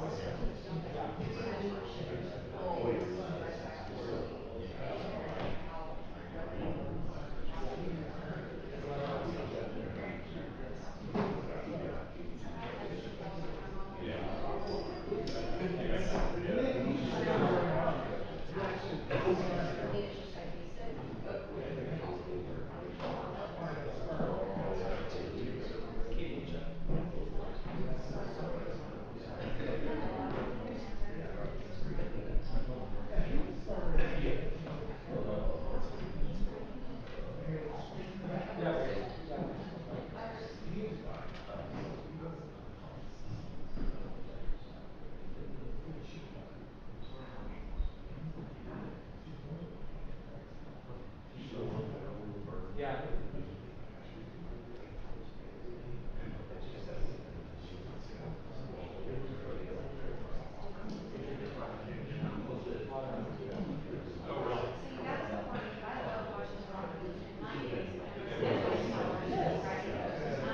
So you got so funny because I loved watching The Rock in my days whenever I used to watch it, right?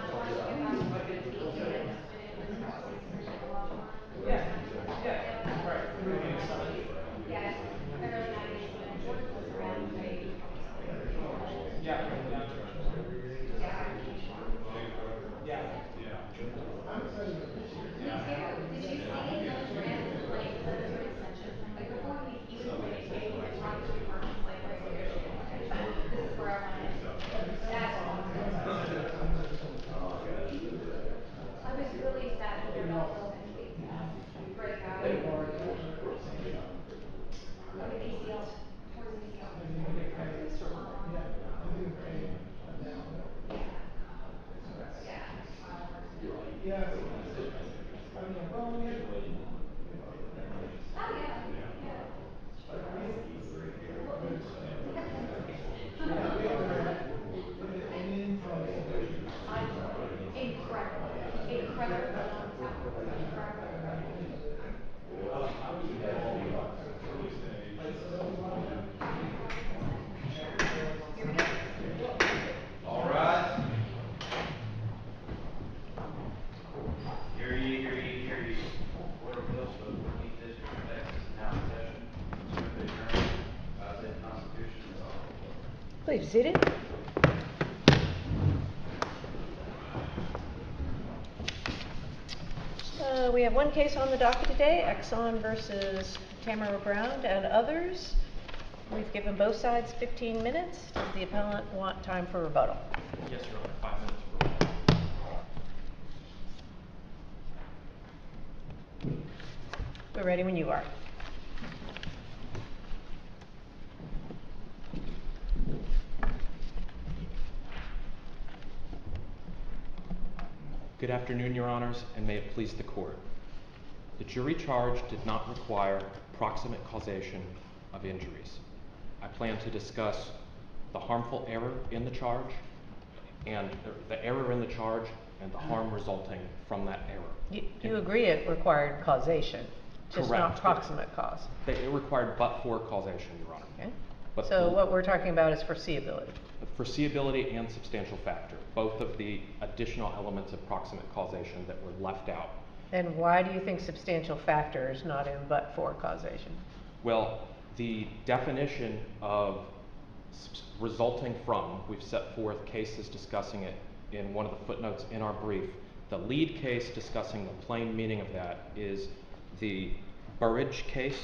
Watching it back on TBS when it was crossing like Longhorn for the first time in Australia. Yes, early 90s when Jordan was around his age, probably something like your age. Yeah, King Kong. Me too. Did you see those rants and like the recensions? Like before he was communicating with Roger Ebert, he's like, right here, this is where I want to end. That's awesome. I was really sad to hear about Phil Henry. Great guy. Oh, the ACL, tore his ACL. Yeah. Yeah. Oh yeah. Yeah. Well, incredible. Incredible young talent. Incredible. Sure. Here we go. All right. Hear ye, hear ye, hear ye. Court of Appeals for the 14th District of Texas is now in session. Smith adjourned. God save the Constitution and all. Please be seated. We have one case on the docket today, Exxon versus Tamara Brown and others. We've given both sides 15 minutes. Does the appellant want time for rebuttal? Yes, Your Honor, 5 minutes for rebuttal. We're ready when you are. Good afternoon, Your Honors, and may it please the Court. The jury charge did not require proximate causation of injuries. I plan to discuss the harmful error in the charge and the error in the charge and the harm resulting from that error. You agree it required causation, just Correct. not proximate cause. It required but-for causation, Your Honor. Okay. But So what we're talking about is foreseeability. Foreseeability and substantial factor, both of the additional elements of proximate causation that were left out. And why do you think substantial factor is not in but-for causation? Well, the definition of resulting from, we've set forth cases discussing it in one of the footnotes in our brief. The lead case discussing the plain meaning of that is the Burrage case,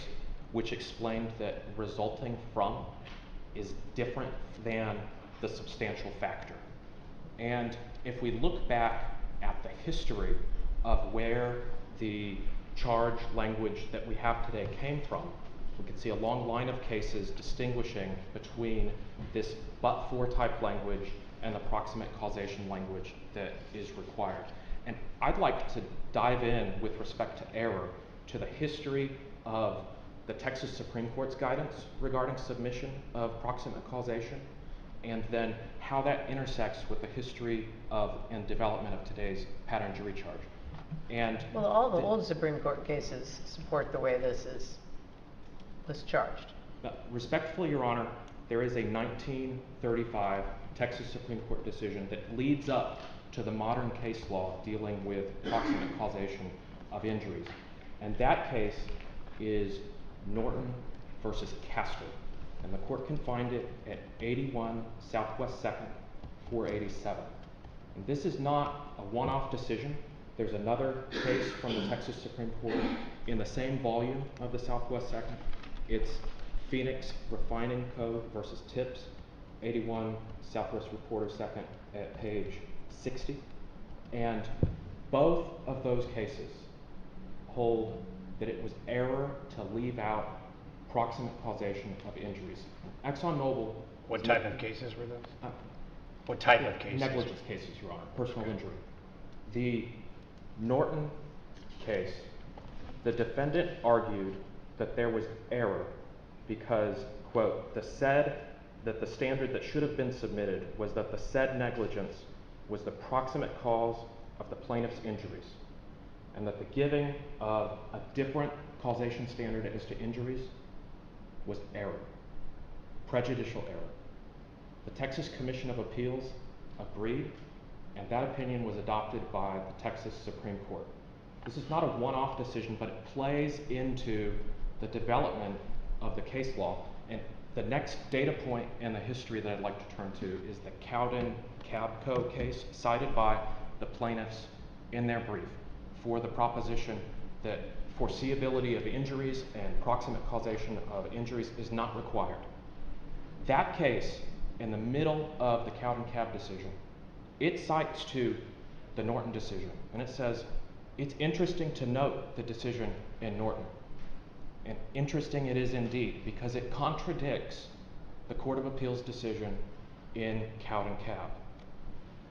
which explained that resulting from is different than the substantial factor. And if we look back at the history of where the charge language that we have today came from, we can see a long line of cases distinguishing between this but-for type language and the proximate causation language that is required. And I'd like to dive in with respect to error to the history of the Texas Supreme Court's guidance regarding submission of proximate causation, and then how that intersects with the history of and development of today's pattern jury charge. And well, all the old Supreme Court cases support the way this was charged. Respectfully, Your Honor, there is a 1935 Texas Supreme Court decision that leads up to the modern case law dealing with proximate causation of injuries. And that case is Norton versus Castor. And the court can find it at 81 Southwest 2nd, 487. And this is not a one-off decision. There's another case from the Texas Supreme Court in the same volume of the Southwest 2nd. It's Phoenix Refining Co. versus Tips, 81 Southwest Reporter 2nd at page 60. And both of those cases hold that it was error to leave out proximate causation of injuries. ExxonMobil. What type of cases were those? What type of cases? Negligence cases, Your Honor, personal injury. The Norton case, the defendant argued that there was error because, quote, that the standard that should have been submitted was that the said negligence was the proximate cause of the plaintiff's injuries, and that the giving of a different causation standard as to injuries was error, prejudicial error. The Texas Commission of Appeals agreed, and that opinion was adopted by the Texas Supreme Court. This is not a one-off decision, but it plays into the development of the case law. And the next data point in the history that I'd like to turn to is the Cowden-Cabco case cited by the plaintiffs in their brief for the proposition that foreseeability of injuries and proximate causation of injuries is not required. That case, in the middle of the Cowden-Cab decision, it cites to the Norton decision, and it says, it's interesting to note the decision in Norton. And interesting it is indeed, because it contradicts the Court of Appeals decision in Cowden-Cab.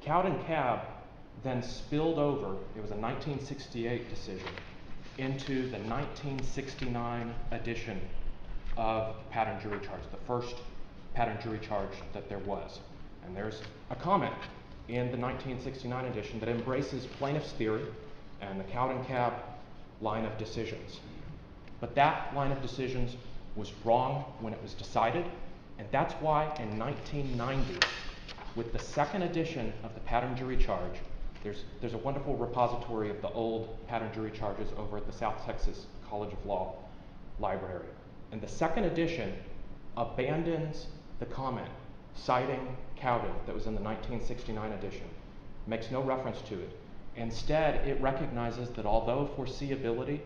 Cowden-Cab then spilled over, it was a 1968 decision, into the 1969 edition of the pattern jury charge, the first pattern jury charge that there was. And there's a comment in the 1969 edition that embraces plaintiff's theory and the Cowden-Cab line of decisions. But that line of decisions was wrong when it was decided, and that's why in 1990, with the second edition of the pattern jury charge, there's a wonderful repository of the old pattern jury charges over at the South Texas College of Law Library. And the second edition abandons the comment citing Cowden that was in the 1969 edition, makes no reference to it. Instead, it recognizes that although foreseeability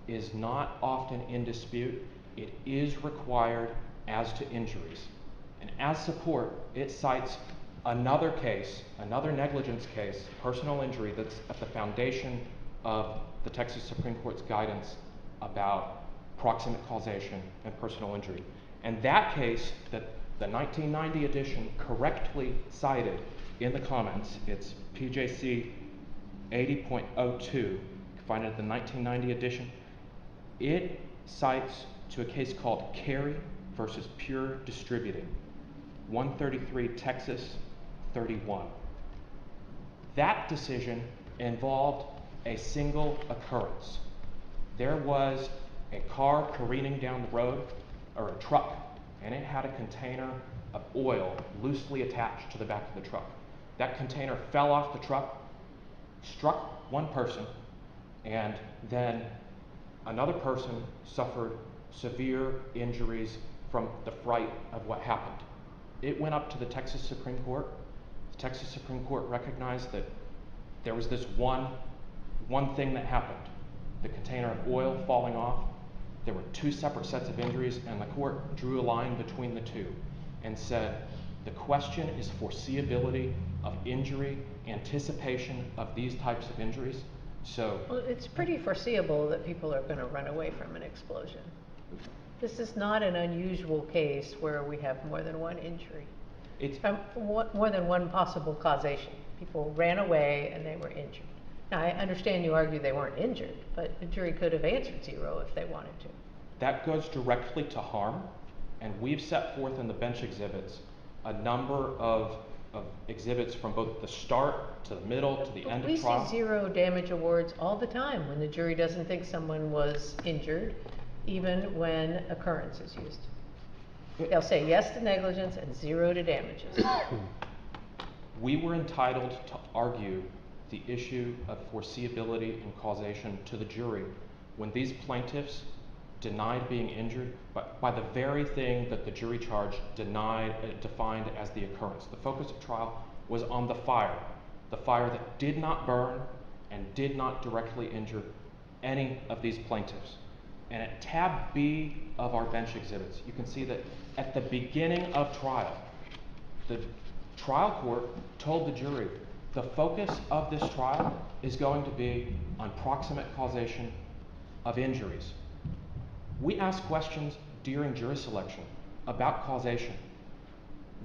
is not often in dispute, it is required as to injuries. And as support, it cites another case, another negligence case, personal injury, that's at the foundation of the Texas Supreme Court's guidance about proximate causation and personal injury. And that case that the 1990 edition correctly cited in the comments, it's PJC 80.02, you can find it at the 1990 edition. It cites to a case called Carey versus Pure Distributing, 133 Texas 31. That decision involved a single occurrence. There was a car careening down the road, or a truck, and it had a container of oil loosely attached to the back of the truck. That container fell off the truck, struck one person, and then another person suffered severe injuries from the fright of what happened. It went up to the Texas Supreme Court. The Texas Supreme Court recognized that there was this one thing that happened, the container of oil falling off. There were two separate sets of injuries, and the court drew a line between the two and said, the question is foreseeability of injury, anticipation of these types of injuries. So, well, it's pretty foreseeable that people are going to run away from an explosion. This is not an unusual case where we have more than one injury. it's More than one possible causation. People ran away and they were injured. Now, I understand you argue they weren't injured, but the jury could have answered zero if they wanted to. that goes directly to harm, and we've set forth in the bench exhibits a number of exhibits from both the start to the middle to the end of trial. We see zero damage awards all the time when the jury doesn't think someone was injured, even when occurrence is used. They'll say yes to negligence and zero to damages. We were entitled to argue the issue of foreseeability and causation to the jury when these plaintiffs denied being injured by the very thing that the jury charge defined as the occurrence. The focus of trial was on the fire that did not burn and did not directly injure any of these plaintiffs. And at tab B of our bench exhibits, you can see that at the beginning of trial, the trial court told the jury the focus of this trial is going to be on proximate causation of injuries. We asked questions during jury selection about causation.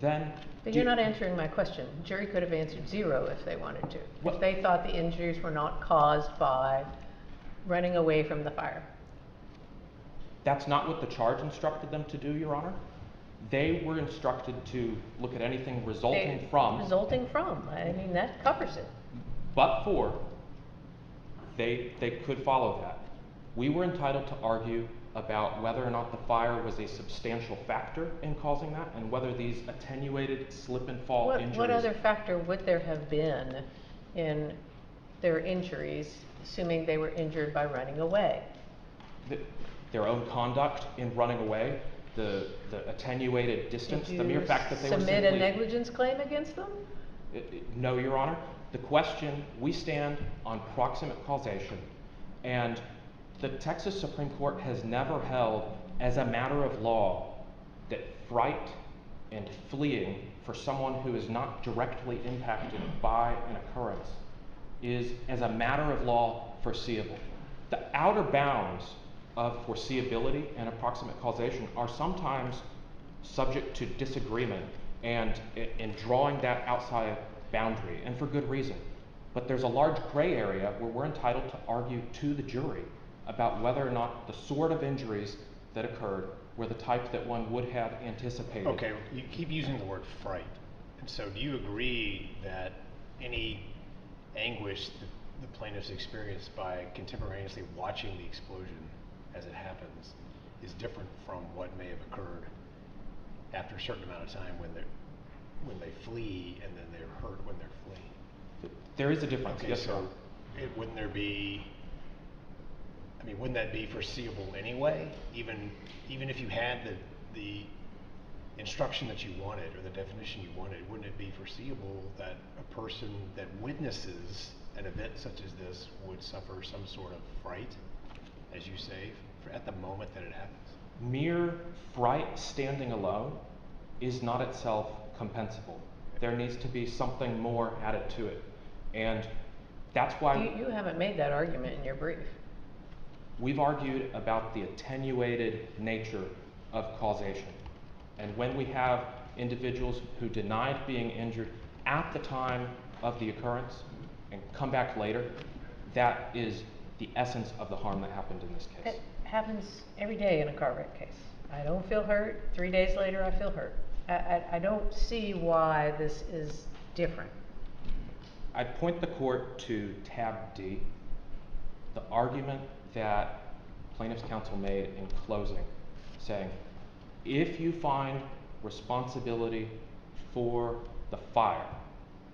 But you're not answering my question. The jury could have answered 0 if they wanted to. If they thought the injuries were not caused by running away from the fire. That's not what the charge instructed them to do, Your Honor. They were instructed to look at anything resulting from. Resulting from. I mean, that covers it. But for, they could follow that. We were entitled to argue about whether or not the fire was a substantial factor in causing that, and whether these attenuated slip and fall injuries. What other factor would there have been in their injuries, assuming they were injured by running away? Their own conduct in running away, the attenuated distance, the mere fact that they were simply. Submit a negligence claim against them? No, Your Honor. The question, we stand on proximate causation, and the Texas Supreme Court has never held as a matter of law that fright and fleeing for someone who is not directly impacted by an occurrence is, as a matter of law, foreseeable. The outer bounds of foreseeability and approximate causation are sometimes subject to disagreement and in drawing that outside boundary, and for good reason. But there's a large gray area where we're entitled to argue to the jury about whether or not the sort of injuries that occurred were the type that one would have anticipated. Okay, you keep using the word fright. And so do you agree that any anguish that the plaintiffs experienced by contemporaneously watching the explosion as it happens is different from what may have occurred after a certain amount of time when they flee and then they're hurt when they're fleeing? There is a difference, Okay, yes, so sir. Wouldn't that be foreseeable anyway? Even if you had the instruction that you wanted or the definition you wanted, wouldn't it be foreseeable that a person that witnesses an event such as this would suffer some sort of fright, as you say, at the moment that it happens? Mere fright standing alone is not itself compensable. There needs to be something more added to it. And that's why You haven't made that argument in your brief. we've argued about the attenuated nature of causation. And when we have individuals who denied being injured at the time of the occurrence and come back later, that is the essence of the harm that happened in this case. It happens every day in a car wreck case. I don't feel hurt. 3 days later, I feel hurt. I don't see why this is different. I'd point the court to tab D, the argument that plaintiff's counsel made in closing, saying, if you find responsibility for the fire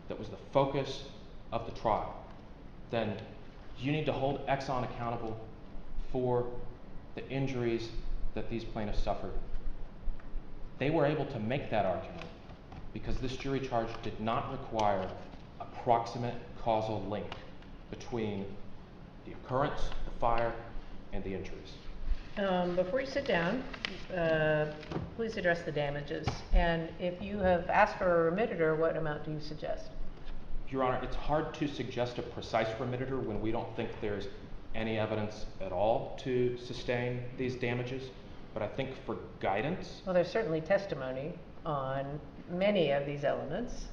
that was the focus of the trial, then you need to hold Exxon accountable for the injuries that these plaintiffs suffered. They were able to make that argument because this jury charge did not require a proximate causal link between the occurrence, the fire, and the injuries. Before you sit down, please address the damages. And if you have asked for a remitter, what amount do you suggest? Your Honor, it's hard to suggest a precise remitter when we don't think there's any evidence at all to sustain these damages. But I think for guidance, Well, there's certainly testimony on many of these elements.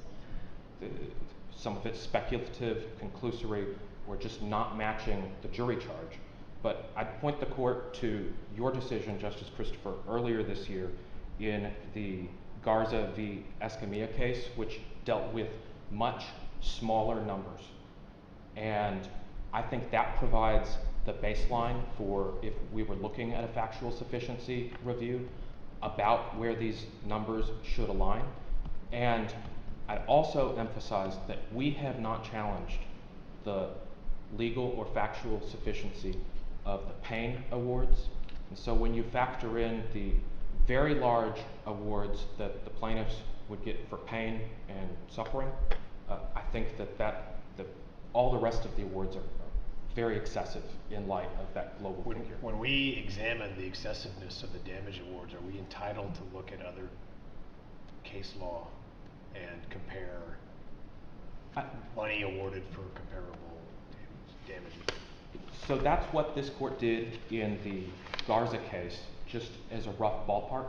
some of it's speculative, conclusory, or just not matching the jury charge. But I'd point the court to your decision, Justice Christopher, earlier this year in the Garza v. Escamilla case, which dealt with much smaller numbers. And I think that provides the baseline for if we were looking at a factual sufficiency review about where these numbers should align. And I'd also emphasize that we have not challenged the legal or factual sufficiency of the Payne Awards. And so when you factor in the very large awards that the plaintiffs would get for pain and suffering, I think that all the rest of the awards are very excessive in light of that global figure. When we examine the excessiveness of the damage awards, are we entitled to look at other case law and compare money awarded for comparable damages? So that's what this court did in the Garza case, just as a rough ballpark.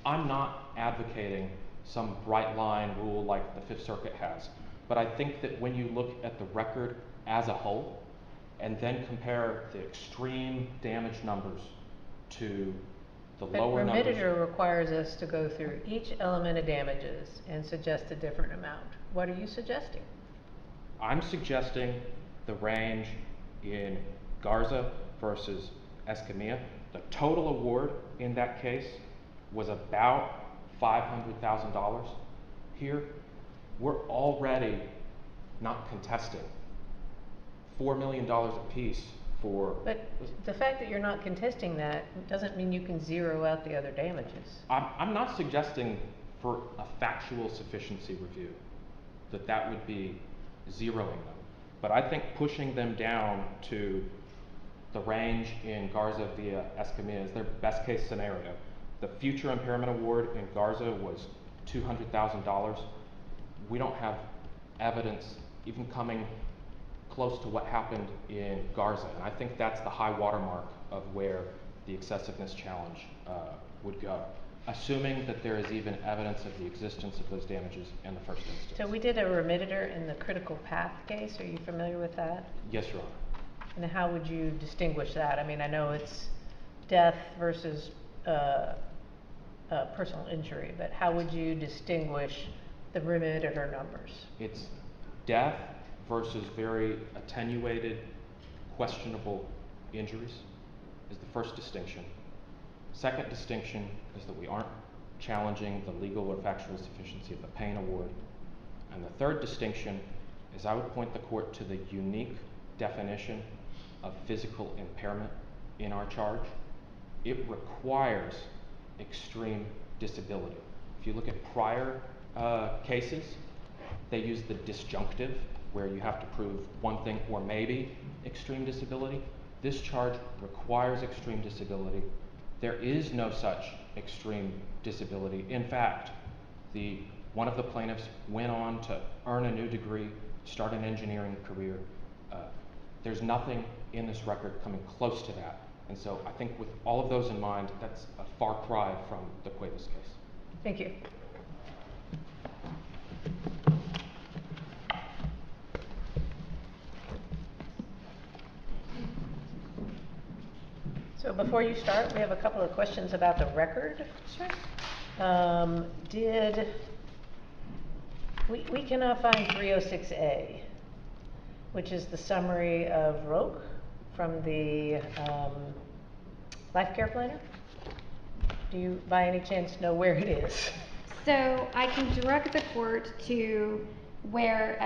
I'm not advocating some bright line rule like the Fifth Circuit has, but I think that when you look at the record as a whole, and then compare the extreme damage numbers to the lower numbers. But Remediator requires us to go through each element of damages and suggest a different amount. What are you suggesting? I'm suggesting the range in Garza versus Escamilla. The total award in that case was about $500,000. Here, we're already not contesting $4 million apiece for... But the fact that you're not contesting that doesn't mean you can zero out the other damages. I'm not suggesting for a factual sufficiency review that would be zeroing them. But I think pushing them down to the range in Garza via Escamilla is their best case scenario. The future impairment award in Garza was $200,000. We don't have evidence even coming close to what happened in Garza, and I think that's the high watermark of where the excessiveness challenge would go, assuming that there is even evidence of the existence of those damages in the first instance. So we did a Remediator in the critical path case. Are you familiar with that? Yes, Your Honor. And how would you distinguish that? I mean, I know it's death versus personal injury, but how would you distinguish the Remediator numbers? It's death versus very attenuated, questionable injuries is the first distinction. Second distinction is that we aren't challenging the legal or factual sufficiency of the Payne award. And the third distinction is I would point the court to the unique definition of physical impairment in our charge. It requires extreme disability. If you look at prior cases, they use the disjunctive, where you have to prove one thing or maybe extreme disability. This charge requires extreme disability. There is no such extreme disability. In fact, one of the plaintiffs went on to earn a new degree, start an engineering career. There's nothing in this record coming close to that. And so I think with all of those in mind, that's a far cry from the Cuevas case. Thank you. So before you start, we have a couple of questions about the record. Sure. We cannot find 306A, which is the summary of Roque from the life care planner. Do you by any chance know where it is? So I can direct the court to where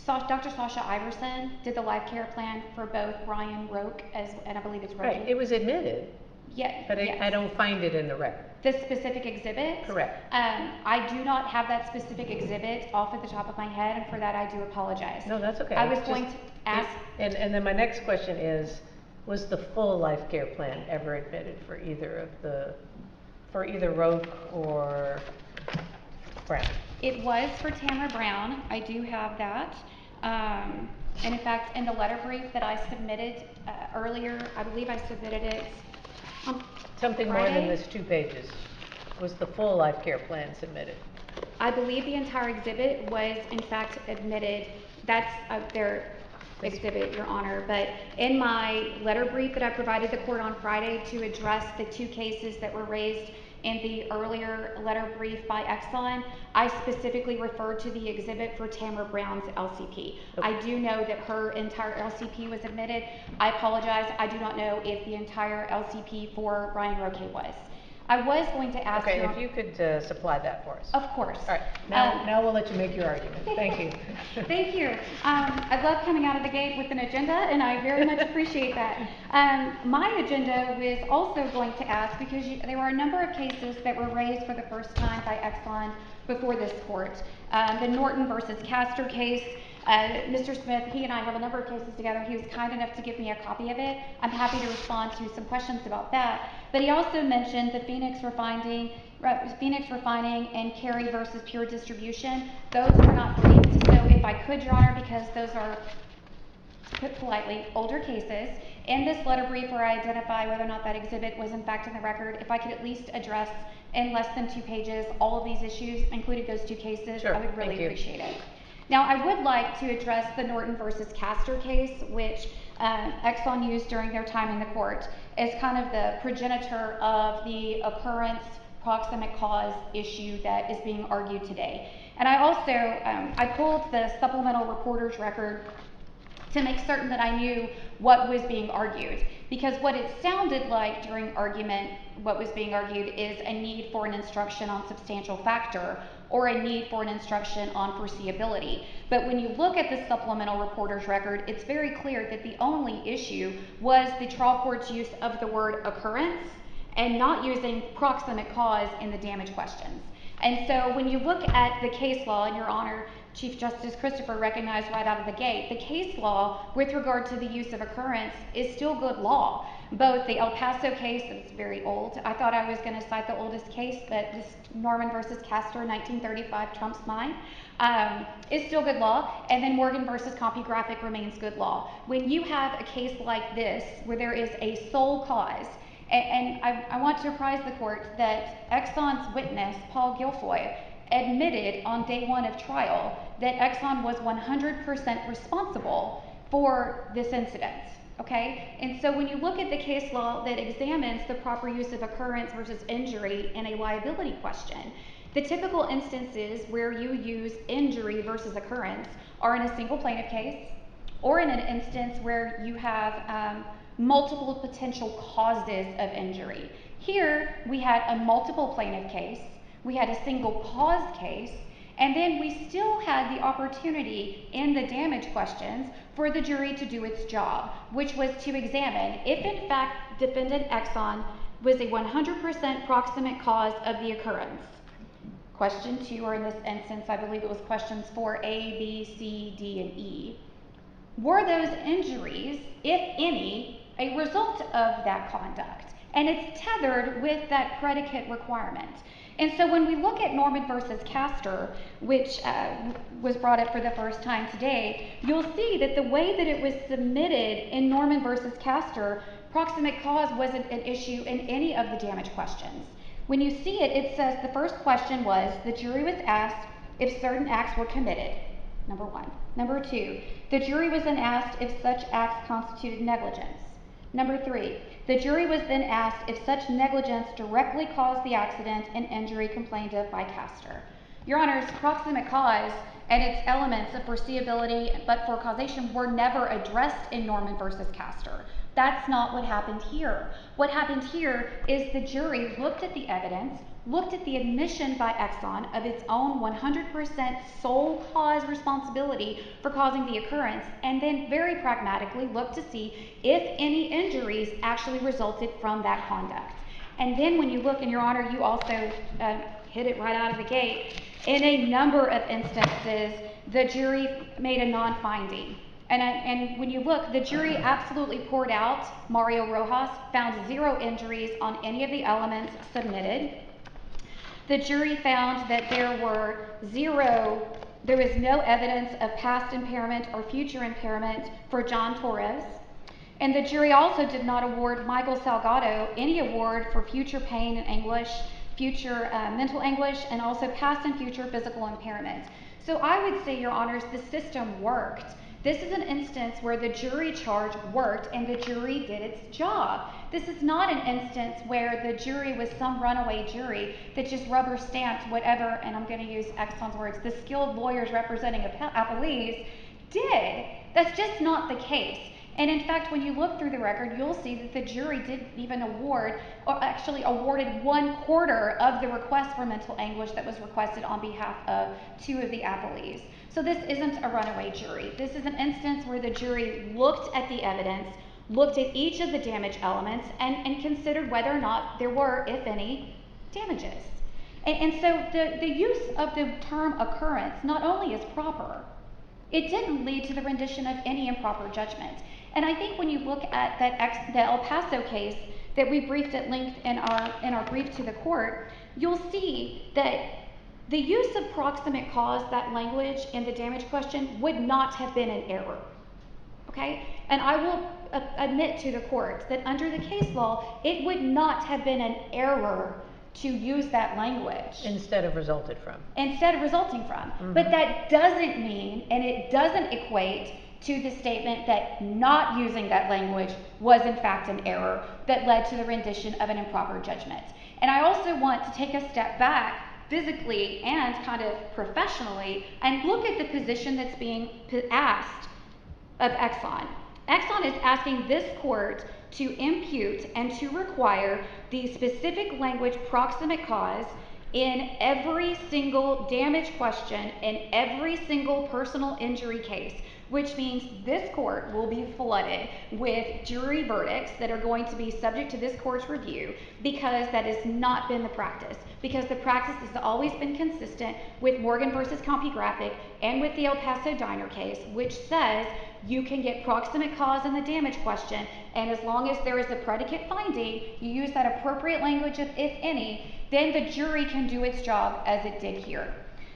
Dr. Sasha Iverson did the life care plan for both Brian Roque and I believe it's Roque. Right, it was admitted. Yeah, But yes. I don't find it in the record. The specific exhibit? Correct. I do not have that specific exhibit off at the top of my head, and for that I do apologize. No, that's okay. I was It's going just- to ask. And then my next question is, was the full life care plan ever admitted for either Roque or Brown? It was for Tamara Brown. I do have that. And in fact, in the letter brief that I submitted earlier, I believe I submitted it on Something more than Friday. this 2 pages. Was the full life care plan submitted? I believe the entire exhibit was in fact admitted. That's their exhibit, Your Honor. But in my letter brief that I provided the court on Friday to address the 2 cases that were raised in the earlier letter brief by Exxon, I specifically referred to the exhibit for Tamara Brown's LCP. Okay. I do know that her entire LCP was admitted. I apologize. I do not know if the entire LCP for Brian Roque was. I was going to ask Okay, Your if you could supply that for us. Of course. All right, now we'll let you make your argument. Thank you. Thank you. I love coming out of the gate with an agenda, and I very much appreciate that. My agenda was also going to ask, because there were a number of cases that were raised for the first time by Exxon before this court. The Norton versus Castor case. Mr. Smith, he and I have a number of cases together. He was kind enough to give me a copy of it. I'm happy to respond to some questions about that. But he also mentioned the Phoenix Refining and Carey versus Pure Distribution. Those were not briefed. So if I could, Your Honor, because those are, to put politely, older cases. In this letter brief where I identify whether or not that exhibit was in fact in the record, if I could at least address in less than 2 pages all of these issues, including those 2 cases, Sure, I would really thank you. appreciate it. Now, I would like to address the Norton versus Castor case, which Exxon used during their time in the court as kind of the progenitor of the occurrence proximate cause issue that is being argued today. And I also, I pulled the supplemental reporter's record to make certain that I knew what was being argued. Because what it sounded like during argument, what was being argued is a need for an instruction on substantial factor or a need for an instruction on foreseeability. But when you look at the supplemental reporter's record, it's very clear that the only issue was the trial court's use of the word occurrence and not using proximate cause in the damage questions. And so when you look at the case law, and Your Honor, Chief Justice Christopher recognized right out of the gate, the case law with regard to the use of occurrence is still good law. Both the El Paso case, that's very old, I thought I was going to cite the oldest case, but this Norman versus Castor, 1935, trumps mine, is still good law, and then Morgan versus CompuGraphic remains good law. When you have a case like this, where there is a sole cause, and I want to apprise the court that Exxon's witness, Paul Guilfoyle, admitted on day 1 of trial that Exxon was 100% responsible for this incident, okay? And so when you look at the case law that examines the proper use of occurrence versus injury in a liability question, the typical instances where you use injury versus occurrence are in a single plaintiff case, or in an instance where you have multiple potential causes of injury. Here, we had a multiple plaintiff case, we had a single cause case, and then we still had the opportunity in the damage questions for the jury to do its job, which was to examine if in fact defendant Exxon was a 100% proximate cause of the occurrence. Question 2, or in this instance, I believe it was questions 4A, B, C, D, and E. Were those injuries, if any, a result of that conduct? And it's tethered with that predicate requirement. And so when we look at Norman versus Castor, which was brought up for the first time today, you'll see that the way that it was submitted in Norman versus Castor, proximate cause wasn't an issue in any of the damage questions. When you see it, it says the first question was, the jury was asked if certain acts were committed, number 1. Number 2, the jury was then asked if such acts constituted negligence. Number 3, the jury was then asked if such negligence directly caused the accident and injury complained of by Castor. Your Honors, proximate cause and its elements of foreseeability but for causation were never addressed in Norman versus Castor. That's not what happened here. What happened here is the jury looked at the evidence, looked at the admission by Exxon of its own 100% sole cause responsibility for causing the occurrence, and then very pragmatically looked to see if any injuries actually resulted from that conduct. And then when you look, and Your Honor, you also hit it right out of the gate, in a number of instances, the jury made a non-finding. And when you look, the jury absolutely poured out Mario Rojas, found 0 injuries on any of the elements submitted. The jury found that there was no evidence of past impairment or future impairment for John Torres. And the jury also did not award Michael Salgado any award for future pain and anguish, future mental anguish, and also past and future physical impairment. So I would say, Your Honors, the system worked. This is an instance where the jury charge worked and the jury did its job. This is not an instance where the jury was some runaway jury that just rubber stamped whatever, and I'm going to use Exxon's words, the skilled lawyers representing appellees did. That's just not the case. And in fact, when you look through the record, you'll see that the jury didn't even award, or actually awarded 1/4 of the request for mental anguish that was requested on behalf of 2 of the appellees. So this isn't a runaway jury. This is an instance where the jury looked at the evidence, looked at each of the damage elements, and considered whether or not there were, if any, damages. And so the use of the term occurrence not only is proper, it didn't lead to the rendition of any improper judgment. And I think when you look at the El Paso case that we briefed at length in our brief to the court, you'll see that the use of proximate cause, that language in the damage question, would not have been an error. Okay? And I will admit to the court that under the case law, it would not have been an error to use that language. Instead of resulting from. But that doesn't mean, and it doesn't equate to the statement that not using that language was in fact an error that led to the rendition of an improper judgment. And I also want to take a step back physically and kind of professionally and look at the position that's being asked of Exxon. Exxon is asking this court to impute and to require the specific language proximate cause in every single damage question in every single personal injury case, which means this court will be flooded with jury verdicts that are going to be subject to this court's review, because that has not been the practice. Because the practice has always been consistent with Morgan versus CompuGraphic and with the El Paso Diner case, which says you can get proximate cause in the damage question, and as long as there is a predicate finding, you use that appropriate language of if any, then the jury can do its job as it did here.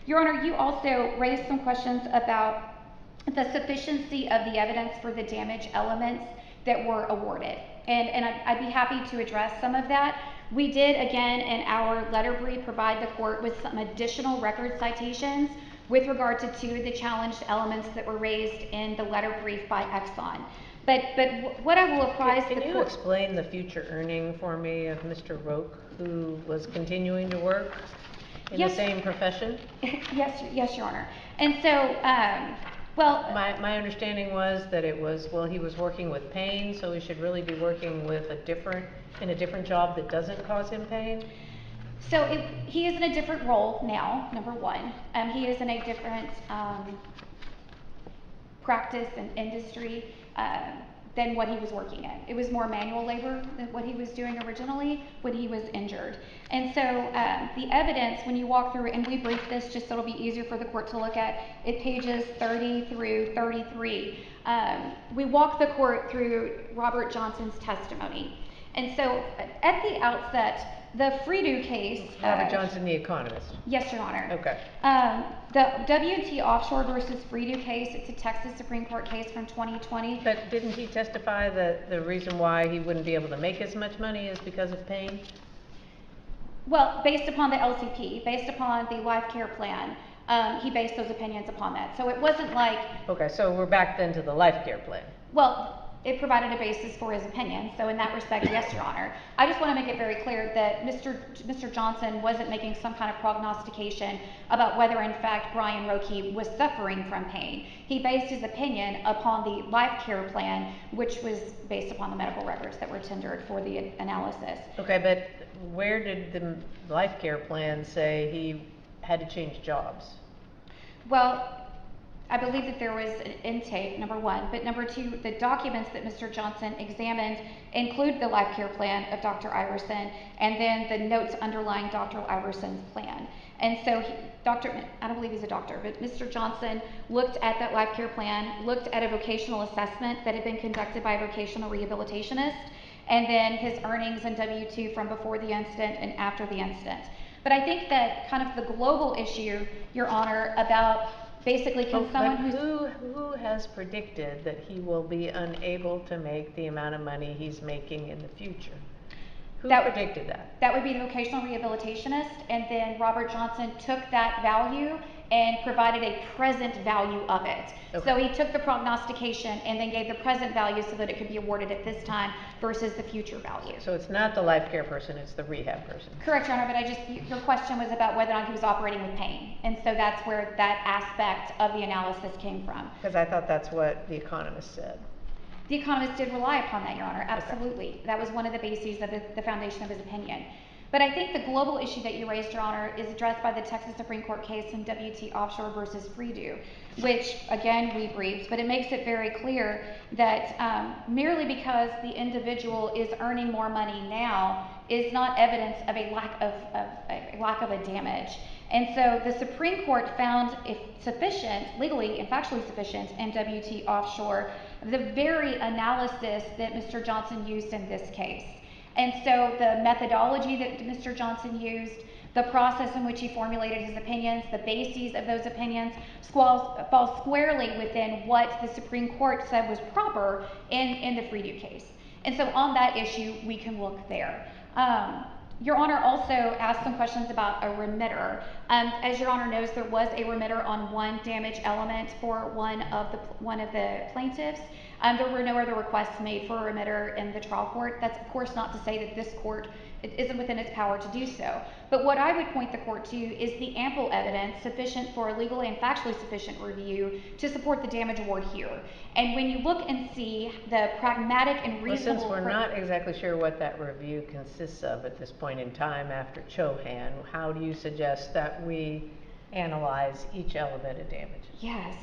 Your Honor, you also raised some questions about the sufficiency of the evidence for the damage elements that were awarded. And I'd be happy to address some of that. We did, again, in our letter brief, provide the court with some additional record citations with regard to 2 of the challenged elements that were raised in the letter brief by Exxon. But what I will apprise the court... Can you explain the future earning for me of Mr. Roque, who was continuing to work in the same profession? Yes, Your Honor. And so, well... My understanding was that it was, well, he was working with pain, so he should really be working with in a different job that doesn't cause him pain? So he is in a different role now, number one. He is in a different practice and industry than what he was working in. It was more manual labor than what he was doing originally when he was injured. And so the evidence, when you walk through, and we briefed this just so it'll be easier for the court to look at pages 30 through 33, we walk the court through Robert Johnson's testimony. And so at the outset, the Fredo case... Robert Johnson, the economist. Yes, Your Honor. Okay. The W&T Offshore versus Fredo case, it's a Texas Supreme Court case from 2020. But didn't he testify that the reason why he wouldn't be able to make as much money is because of pain? Well, based upon the LCP, based upon the life care plan, he based those opinions upon that. So it wasn't like... Okay, so we're back then to the life care plan. Well, it provided a basis for his opinion. So in that respect, yes, Your Honor. I just want to make it very clear that Mr. Johnson wasn't making some kind of prognostication about whether, in fact, Brian Roque was suffering from pain. He based his opinion upon the life care plan, which was based upon the medical records that were tendered for the analysis. Okay, but where did the life care plan say he had to change jobs? Well, I believe that there was an intake, number one, but number two, the documents that Mr. Johnson examined include the life care plan of Dr. Iverson and then the notes underlying Dr. Iverson's plan. And so I don't believe he's a doctor, but Mr. Johnson looked at that life care plan, looked at a vocational assessment that had been conducted by a vocational rehabilitationist, and then his earnings in W-2 from before the incident and after the incident. But I think that kind of the global issue, Your Honor, about basically who has predicted that he will be unable to make the amount of money he's making in the future? Who predicted that? That would be the vocational rehabilitationist, and then Robert Johnson took that value and provided a present value of it. Okay. So he took the prognostication and then gave the present value so that it could be awarded at this time versus the future value. So it's not the life care person, it's the rehab person. Correct, Your Honor, but your question was about whether or not he was operating with pain. And so that's where that aspect of the analysis came from. Because I thought that's what the economist said. The Economist did rely upon that, Your Honor, absolutely. That was one of the bases of the foundation of his opinion. But I think the global issue that you raised, Your Honor, is addressed by the Texas Supreme Court case in WT Offshore versus Freedo, which, again, we briefed, but it makes it very clear that merely because the individual is earning more money now is not evidence of a lack of a damage. And so the Supreme Court found if sufficient, legally and factually sufficient in WT Offshore, the very analysis that Mr. Johnson used in this case. And so the methodology that Mr. Johnson used, the process in which he formulated his opinions, the bases of those opinions falls squarely within what the Supreme Court said was proper in the Freedo case. And so on that issue, we can look there. Your Honor also asked some questions about a remitter. As Your Honor knows, there was a remitter on one damage element for one of the plaintiffs. There were no other requests made for a remitter in the trial court. That's of course not to say that this court it isn't within its power to do so. But what I would point the court to is the ample evidence sufficient for a legally and factually sufficient review to support the damage award here. And when you look and see the pragmatic and reasonable... Well, since we're not exactly sure what that review consists of at this point in time after Chohan, how do you suggest that we analyze each element of damages? Yes.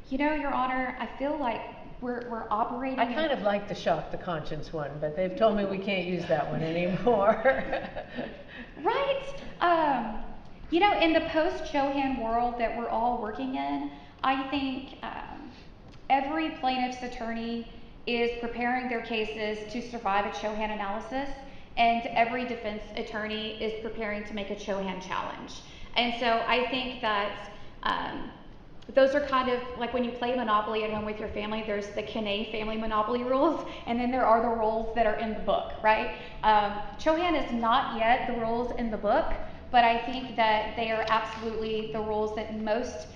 You know, Your Honor, I feel like we're operating... I kind of like the shock the conscience one, but they've told me we can't use that one anymore. Right? You know, in the post-Chohan world that we're all working in, I think every plaintiff's attorney is preparing their cases to survive a Chohan analysis, and every defense attorney is preparing to make a Chohan challenge. And so I think that those are kind of like when you play Monopoly at home with your family, there's the Kinney family Monopoly rules, and then there are the rules that are in the book, right? Chohan is not yet the rules in the book, but I think that they are absolutely the rules that most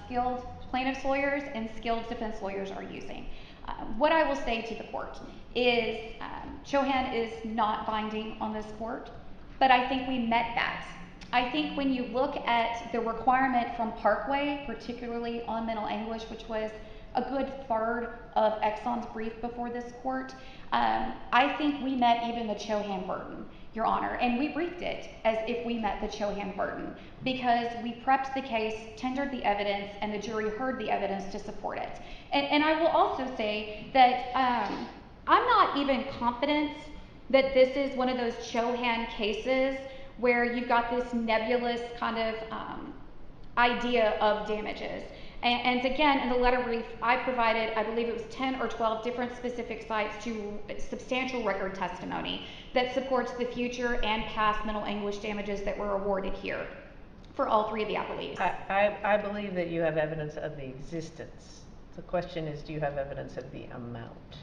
skilled plaintiffs lawyers and skilled defense lawyers are using. What I will say to the court is Chohan is not binding on this court, but I think we met that. I think when you look at the requirement from Parkway, particularly on mental anguish, which was a good third of Exxon's brief before this court, I think we met even the Chohan burden, Your Honor, and we briefed it as if we met the Chohan burden because we prepped the case, tendered the evidence, and the jury heard the evidence to support it. And I will also say that I'm not even confident that this is one of those Chohan cases where you've got this nebulous kind of idea of damages. And again, in the letter brief, I provided, I believe it was 10 or 12 different specific sites to substantial record testimony that supports the future and past mental anguish damages that were awarded here for all three of the appellees. I believe that you have evidence of the existence. The question is, do you have evidence of the amount?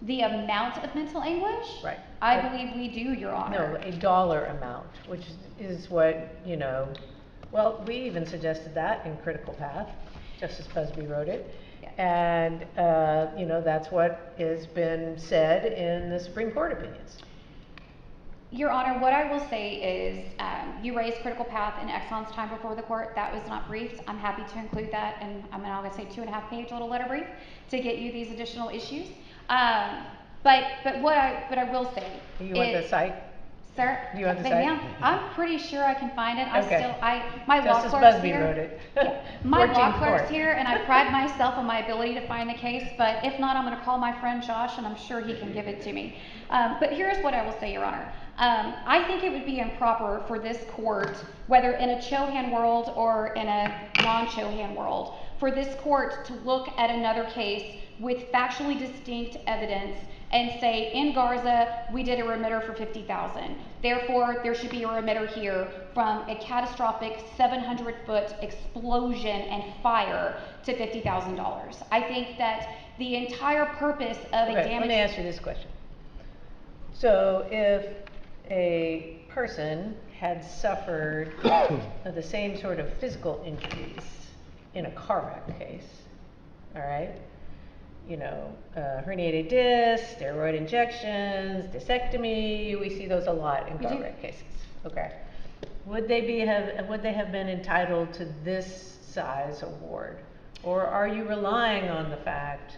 The amount of mental anguish? Right. I believe we do, Your Honor. No, a dollar amount, which is what, you know, well, we even suggested that in Critical Path. Justice Busby wrote it. Yeah. And, you know, that's what has been said in the Supreme Court opinions. Your Honor, what I will say is you raised Critical Path in Exxon's time before the court. That was not briefed. I'm happy to include that in, I'm going to say 2.5-page little letter brief to get you these additional issues. But what I will say Do you want the site? Sir? Do you want the site? Ma'am, I'm pretty sure I can find it. Okay. My law Justice clerk's Busby here. wrote it. Yeah, my law 14th clerk's court. here, and I pride myself on my ability to find the case, but if not, I'm going to call my friend Josh, and I'm sure he can give it to me. But here's what I will say, Your Honor. I think it would be improper for this court, whether in a Chohan world or in a non-Chohan world, for this court to look at another case with factually distinct evidence and say, in Garza, we did a remitter for $50,000. Therefore, there should be a remitter here from a catastrophic 700-foot explosion and fire to $50,000. I think that the entire purpose of a damage... Let me ask you this question. So if a person had suffered the same sort of physical injuries in a car wreck case, all right? You know, herniated disc, steroid injections, disectomy, we see those a lot in car wreck cases, okay? Would they have been entitled to this size award? Or are you relying on the fact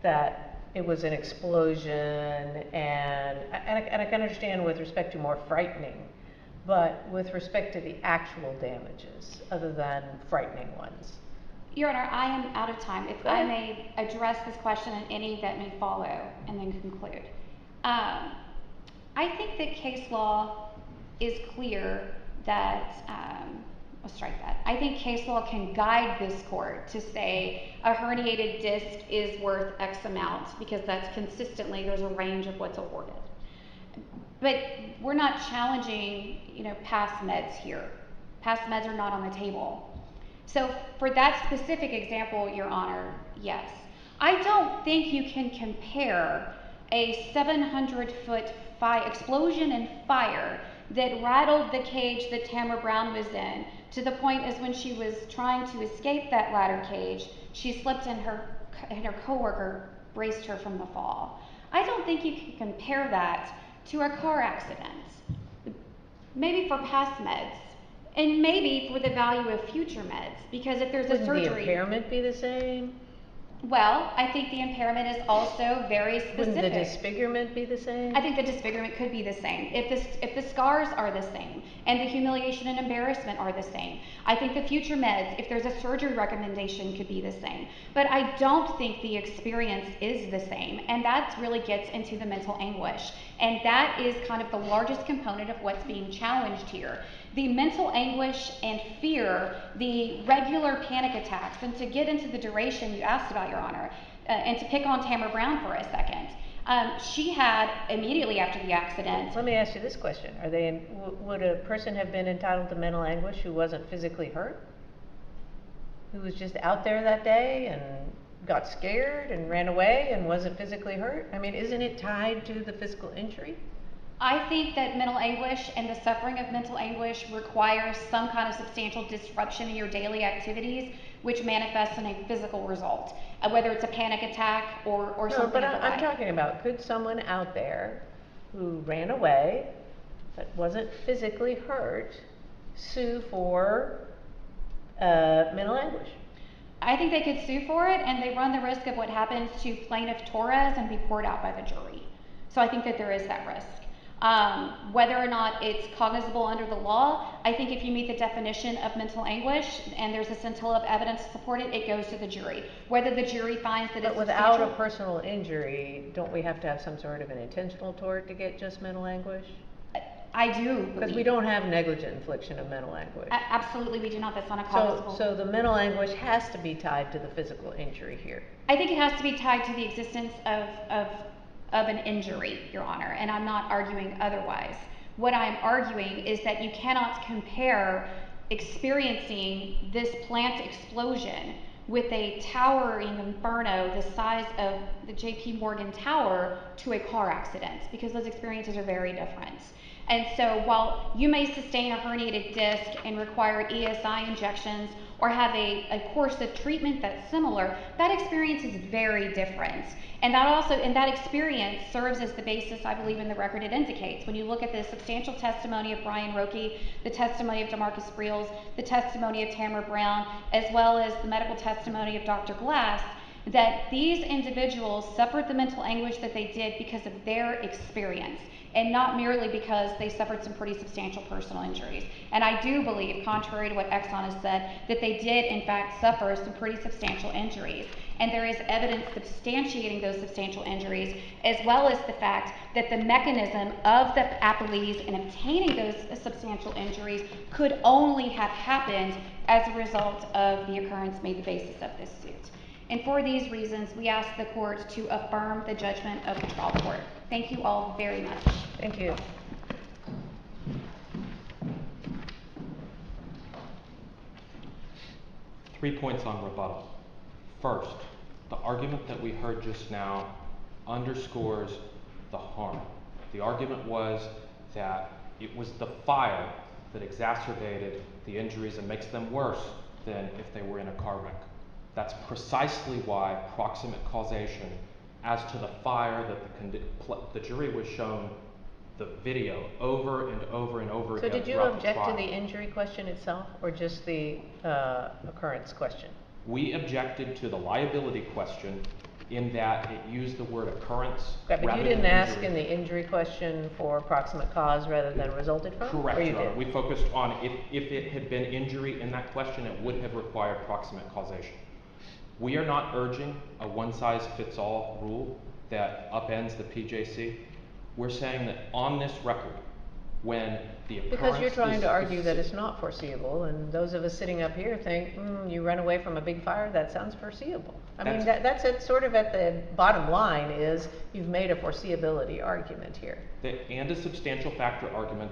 that it was an explosion and I can understand with respect to more frightening, but with respect to the actual damages, other than frightening ones? Your Honor, I am out of time. If Go I ahead. may address this question and any that may follow and then conclude. I think that case law is clear that, I'll strike that. I think case law can guide this court to say a herniated disc is worth X amount because that's consistently, there's a range of what's awarded. But we're not challenging, past meds here. Past meds are not on the table. So for that specific example, Your Honor, yes. I don't think you can compare a 700-foot explosion and fire that rattled the cage that Tamara Brown was in to the point as when she was trying to escape that ladder cage, she slipped and her coworker braced her from the fall. I don't think you can compare that to a car accident. Maybe for past meds, and maybe for the value of future meds, because if there's a surgery. Wouldn't the impairment be the same? Well, I think the impairment is also very specific. Wouldn't the disfigurement be the same? I think the disfigurement could be the same. If the scars are the same and the humiliation and embarrassment are the same, I think the future meds, if there's a surgery recommendation, could be the same. But I don't think the experience is the same, and that really gets into the mental anguish. And that is kind of the largest component of what's being challenged here. The mental anguish and fear, the regular panic attacks, and to get into the duration you asked about, Your Honor, and to pick on Tamara Brown for a second. She had, immediately after the accident. Let me ask you this question. Would a person have been entitled to mental anguish who wasn't physically hurt? Who was just out there that day and got scared and ran away and wasn't physically hurt? I mean, isn't it tied to the physical injury? I think that mental anguish and the suffering of mental anguish requires some kind of substantial disruption in your daily activities, which manifests in a physical result, whether it's a panic attack or something. No, but I'm talking about, could someone out there who ran away but wasn't physically hurt sue for mental anguish? I think they could sue for it, and they run the risk of what happens to plaintiff Torres and be poured out by the jury. So I think that there is that risk. Whether or not it's cognizable under the law, I think if you meet the definition of mental anguish and there's a scintilla of evidence to support it, it goes to the jury. Whether the jury finds that But without a personal injury, don't we have to have some sort of an intentional tort to get just mental anguish? I do. Because we don't have negligent infliction of mental anguish. Absolutely, we do not. That's not a cognizable. So the mental anguish has to be tied to the physical injury here. I think it has to be tied to the existence of an injury, Your Honor, and I'm not arguing otherwise. What I'm arguing is that you cannot compare experiencing this plant explosion with a towering inferno the size of the JP Morgan Tower to a car accident, because those experiences are very different. And so while you may sustain a herniated disc and require ESI injections or have a course of treatment that's similar, that experience is very different. And that experience serves as the basis, I believe, in the record it indicates. When you look at the substantial testimony of Brian Roque, the testimony of DeMarcus Friels, the testimony of Tamara Brown, as well as the medical testimony of Dr. Glass, that these individuals suffered the mental anguish that they did because of their experience, and not merely because they suffered some pretty substantial personal injuries. And I do believe, contrary to what Exxon has said, that they did in fact suffer some pretty substantial injuries. And there is evidence substantiating those substantial injuries, as well as the fact that the mechanism of the appellees in obtaining those substantial injuries could only have happened as a result of the occurrence made the basis of this suit. And for these reasons, we ask the court to affirm the judgment of the trial court. Thank you all very much. Thank you. Three points on rebuttal. First, the argument that we heard just now underscores the harm. The argument was that it was the fire that exacerbated the injuries and makes them worse than if they were in a car wreck. That's precisely why proximate causation, as to the fire that the jury was shown the video over and over and over again. So did you throughout object the to the injury question itself, or just the occurrence question? We objected to the liability question in that it used the word occurrence Right, but rather you than didn't ask injury. in the injury question for proximate cause rather than resulted from? Correct, Or you Your Honor. did? We focused on if it had been injury in that question, it would have required proximate causation. We are not urging a one-size-fits-all rule that upends the PJC. We're saying that on this record, when the occurrence Because you're trying to argue that is- it's not foreseeable, and those of us sitting up here think, you run away from a big fire, that sounds foreseeable. I mean, That's- that's it, sort of at the bottom line is, you've made a foreseeability argument here. and a substantial factor argument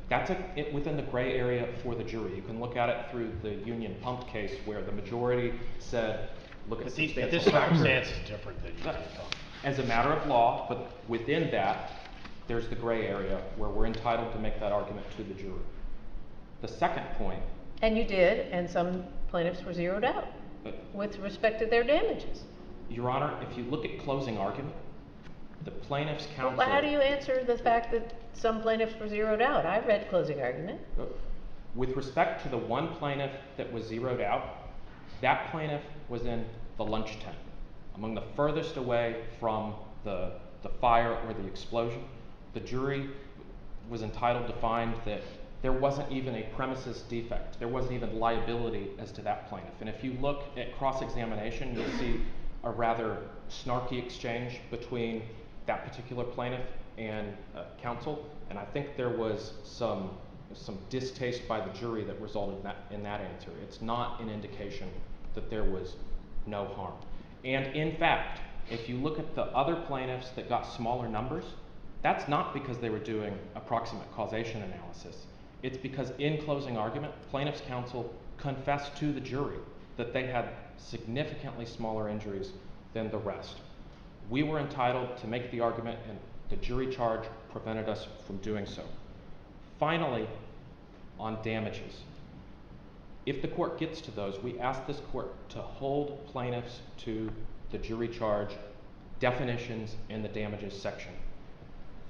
that's within the gray area for the jury. You can look at it through the Union Pump case where the majority said, look at But substantial this factor. circumstance is different than you can talk. As a matter of law, but within that, there's the gray area where we're entitled to make that argument to the jury. The second point, And you did, and some plaintiffs were zeroed out uh, with respect to their damages. Your Honor, if you look at closing argument, the plaintiff's counsel. Well, how do you answer the fact that some plaintiffs were zeroed out? I read closing argument. With respect to the one plaintiff that was zeroed out, that plaintiff was in the lunch tent, among the furthest away from the fire or the explosion. The jury was entitled to find that there wasn't even a premises defect. There wasn't even liability as to that plaintiff. And if you look at cross-examination, you'll see a rather snarky exchange between that particular plaintiff and counsel. And I think there was some distaste by the jury that resulted in that answer. It's not an indication that there was no harm. And in fact, if you look at the other plaintiffs that got smaller numbers, that's not because they were doing approximate causation analysis. It's because in closing argument, plaintiff's counsel confessed to the jury that they had significantly smaller injuries than the rest. We were entitled to make the argument, and the jury charge prevented us from doing so. Finally, on damages. If the court gets to those, we ask this court to hold plaintiffs to the jury charge definitions in the damages section.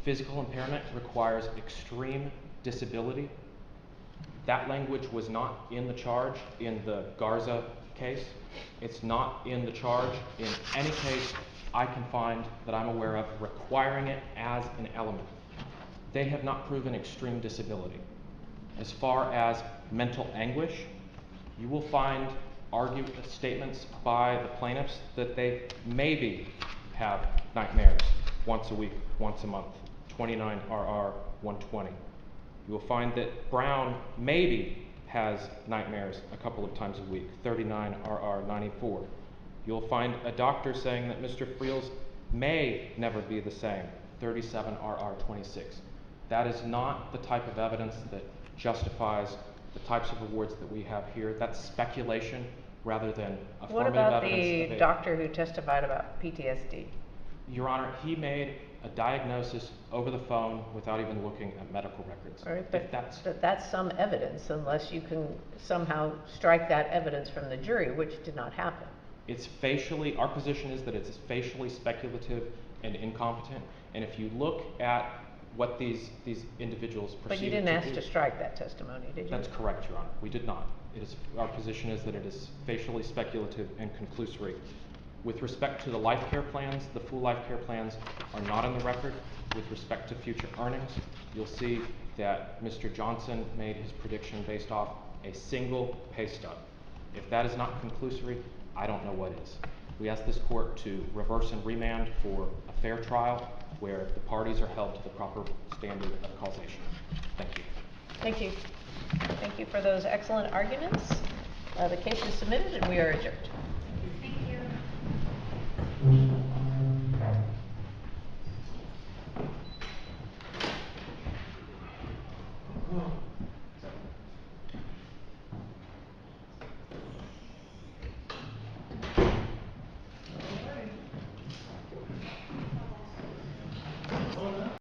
Physical impairment requires extreme disability. That language was not in the charge in the Garza case. It's not in the charge in any case I can find that I'm aware of requiring it as an element. They have not proven extreme disability. As far as mental anguish, you will find statements by the plaintiffs that they maybe have nightmares once a week, once a month, 29 RR 120. You will find that Brown maybe has nightmares a couple of times a week, 39 RR 94. You'll find a doctor saying that Mr. Friels may never be the same, 37 RR 26. That is not the type of evidence that justifies the types of awards that we have here. That's speculation rather than affirmative What about evidence. the doctor who testified about PTSD? Your Honor, he made a diagnosis over the phone without even looking at medical records. All right, If but that's some evidence, unless you can somehow strike that evidence from the jury, which did not happen. our position is that it's facially speculative and incompetent. And if you look at what these individuals proceeded to do. But you didn't ask to strike that testimony, did you? That's correct, Your Honor. We did not. Our position is that it is facially speculative and conclusory. With respect to the life care plans, the full life care plans are not in the record. With respect to future earnings, you'll see that Mr. Johnson made his prediction based off a single pay stub. If that is not conclusory, I don't know what is. We ask this court to reverse and remand for a fair trial where the parties are held to the proper standard of causation. Thank you. Thank you. Thank you for those excellent arguments. The case is submitted and we are adjourned.